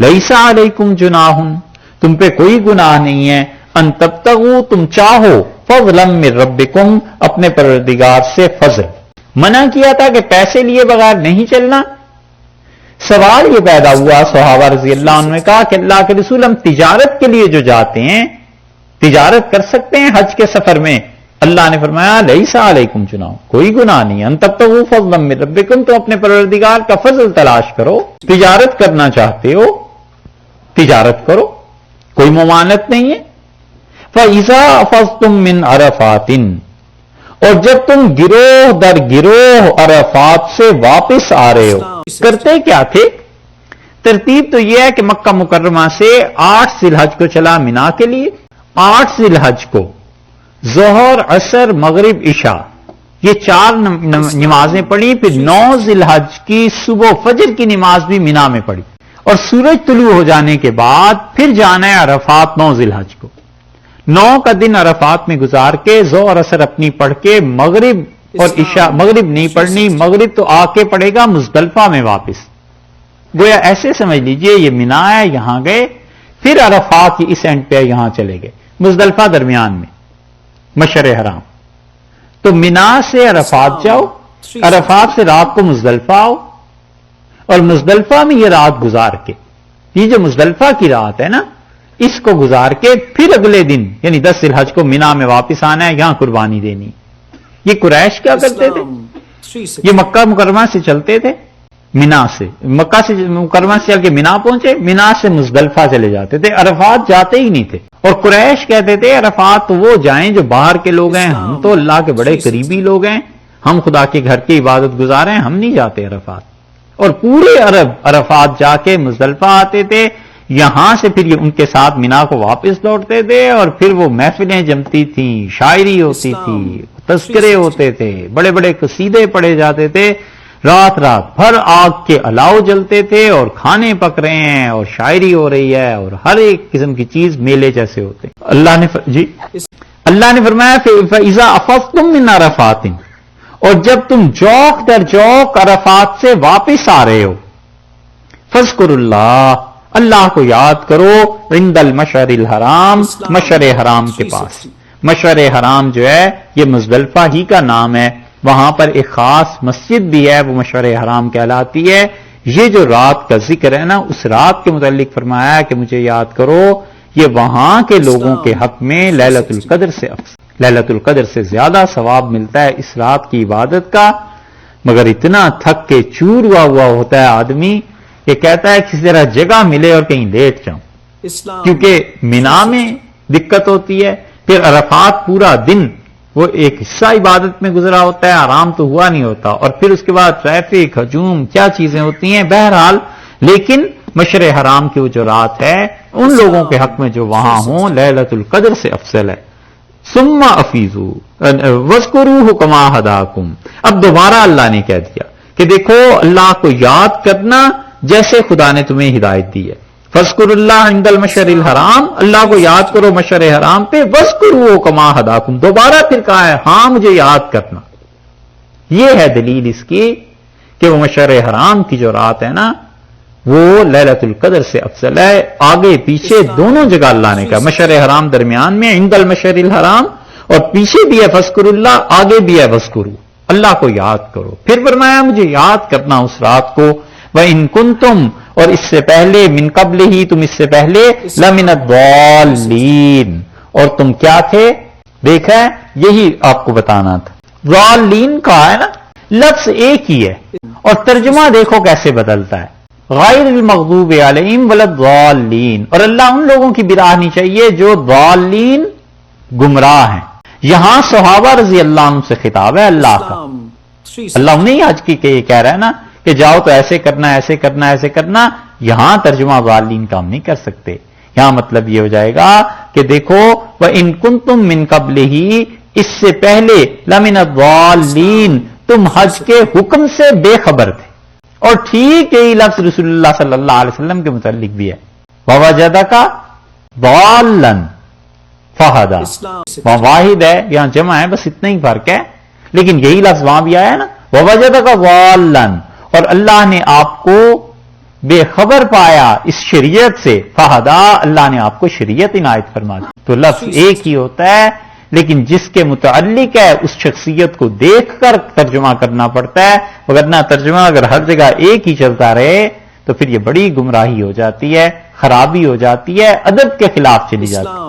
लैसा अलैकुम जुनाहुन, तुम पे कोई गुनाह नहीं है, अन तब्तगू, तुम चाहो, फज़लन मिन रब्बिकुम, अपने परवरदिगार से फजल। मना किया था कि पैसे लिए बगैर नहीं चलना। सवाल ये पैदा हुआ, सहाबा रज़ी अल्लाह अन्हुम ने कहा कि अल्लाह के रसूल, हम तिजारत के लिए जो जाते हैं, तिजारत कर सकते हैं हज के सफर में? अल्लाह ने फरमाया लैसा अलैकुम जुनाह, कोई गुनाह नहीं है, अन तब्तगू फज़लन मिन रब्बिकुम, तो अपने परवरदिगार का फजल तलाश करो। तिजारत करना चाहते हो, तिजारत करो, कोई मुमानत नहीं है। फ़इज़ा अफ़ज़्तुम मिन अरफ़ातिन, और जब तुम गिरोह दर गिरोह अरफात से वापस आ रहे हो, करते क्या थे? तरतीब तो यह है कि मक्का मुकर्रमा से 8 ज़िलहज को चला मिना के लिए, 8 ज़िलहज को ज़ोहर, असर, मगरिब, इशा, ये 4 नमाजें पढ़ी, फिर 9 ज़िलहज की सुबह फजर की नमाज भी मिना में पढ़ी, और सूरज तुलू हो जाने के बाद फिर जाना है अरफात 9 ज़िलहज को। 9 का दिन अरफात में गुजार के ज़ोहर असर अपनी पढ़ के मगरिब और इशा, मगरिब नहीं पढ़नी, मगरिब तो आके पड़ेगा मुज़दलिफा में वापस। गोया ऐसे समझ लीजिए ये मिना है, यहां गए, फिर अरफात इस एंड पे यहां चले गए, मुज़दलिफा दरमियान में मशर हराम। तो मिना से अरफात जाओ, अरफात से रात को मुज़दलिफा आओ, और मुज़दलिफा में ये रात गुजार के, ये जो मुज़दलिफा की रात है ना, इसको गुजार के फिर अगले दिन यानी 10 ज़िलहज को मिना में वापस आना है, यहां कुर्बानी देनी। ये कुरैश क्या करते थे? ये मक्का मुकर्रमा से चलते थे, मिना से, मक्का से मुकर्रमा से चल के मिना पहुंचे, मिना से मुज़दलिफा चले जाते थे, अरफात जाते ही नहीं थे। और कुरैश कहते थे अरफात तो वो जाएं जो बाहर के लोग हैं, हम तो अल्लाह के बड़े करीबी लोग हैं, हम खुदा के घर की इबादत गुजारें, हम नहीं जाते अरफात। और पूरे अरब अरफात जाके मुज़दलिफा आते थे, यहां से फिर उनके साथ मिना को वापस लौटते थे, और फिर वो महफिलें जमती थीं, शायरी होती थी, तज़किरे होते थे, बड़े बड़े कसीदे पढ़े जाते थे, रात रात भर आग के अलाव जलते थे, और खाने पक रहे हैं, और शायरी हो रही है, और हर एक किस्म की चीज मेले जैसे होते हैं। अल्लाह ने फरमाया फ़इज़ा अफ़ज़्तुम मिन अरफ़ातिन, और जब तुम जौक दर जौक अरफात से वापस आ रहे हो, फ़ज़्कुरुल्लाह, अल्लाह को याद करो, इंदल मशअरिल हराम, मशअर हराम के पास। मशअर हराम जो है ये मुज़दलिफा ही का नाम है, वहां पर एक खास मस्जिद भी है, वो मशअर हराम कहलाती है। ये जो रात का जिक्र है ना, उस रात के मुताल्लिक फरमाया है कि मुझे याद करो, ये वहां के लोगों के हक में लैलतुल कद्र से अफज़ल, लैलतुल कद्र से ज्यादा सवाब मिलता है इस रात की इबादत का। मगर इतना थक के चूर हुआ होता है आदमी, ये कहता है किसी तरह जगह मिले और कहीं लेट जाऊं, क्योंकि मिना में दिक्कत होती है, फिर अरफात पूरा दिन वो एक हिस्सा इबादत में गुजरा होता है, आराम तो हुआ नहीं होता, और फिर उसके बाद ट्रैफिक, हजूम, क्या चीजें होती हैं। बहरहाल लेकिन मशअर हराम की वो जो रात है, उन लोगों के हक में जो वहां हों, लैलतुल कद्र से अफजल है। सुम्मा अफीजू वज़्कुरूहु कमा हदाकुम, अब दोबारा अल्लाह ने कह दिया कि देखो अल्लाह को याद करना जैसे खुदा ने तुम्हें हिदायत दी है। फ़ज़्कुरुल्लाह इंदल मशअरिल हराम, अल्लाह को याद करो मशअर हराम पे, वज़्कुरूहु कमा हदाकुम, दोबारा फिर कहा है हां मुझे याद करना। यह है दलील इसकी कि वो मशअर हराम की जो रात है ना, वो लैलतुल कद्र से अफजल है। आगे पीछे दोनों जगह अल्लाह ने कहा, मशअर हराम दरमियान में इंदल मशअरिल हराम, और पीछे भी है फ़ज़्कुरुल्लाह, आगे भी है वज़्कुरू, अल्लाह को याद करो। फिर फरमाया मुझे याद करना उस रात को, व इन कुंतुम, और इससे पहले, मिन कब्ल ही, तुम इससे पहले, लमिनद्दाल्लीन, और तुम क्या थे? देखा है, यही आपको बताना था। दाल्लीन का है ना, लफ्ज एक ही है, और तर्जुमा देखो कैसे बदलता है, गैरिल मग़दूबि अलैहिम वलद्दाल्लीन, और अल्लाह उन लोगों की बिराहनी चाहिए जो दाल्लीन, गुमराह हैं। यहां सहाबा रज़ी अल्लाह अन्हुम से खिताब है अल्लाह का, अल्लाह उन्हें ही आज की कह रहा है ना कि जाओ तो ऐसे करना, ऐसे करना, ऐसे करना। यहां तर्जुमा दाल्लीन का हम नहीं कर सकते, यहां मतलब ये हो जाएगा कि देखो व इन कुंतुम मिन कब्लिही, इससे पहले, लमिनद्दाल्लीन, तुम हज के हुक्म से बेखबर थे। और ठीक यही लफ्ज रसूलुल्लाह सल्लल्लाहु अलैहि वसल्लम के मुताल्लिक भी है, ववजदका दाल्लन फहदा, वहां वाहिद है, यहां जमा है, बस इतना ही फर्क है, लेकिन यही लफ्ज वहां भी आया है ना, ववजदका दाल्लन, और अल्लाह ने आपको بے خبر پایا اس شریعت سے، فہدا، اللہ نے آپ کو شریعت عنایت فرما دی. تو لفظ ایک ہی ہوتا ہے، لیکن جس کے متعلق ہے اس شخصیت کو دیکھ کر ترجمہ کرنا پڑتا ہے، وگرنہ ترجمہ اگر ہر جگہ ایک ہی چلتا رہے تو پھر یہ بڑی گمراہی ہو جاتی ہے، خرابی ہو جاتی ہے، ادب کے خلاف چلی جاتی ہے.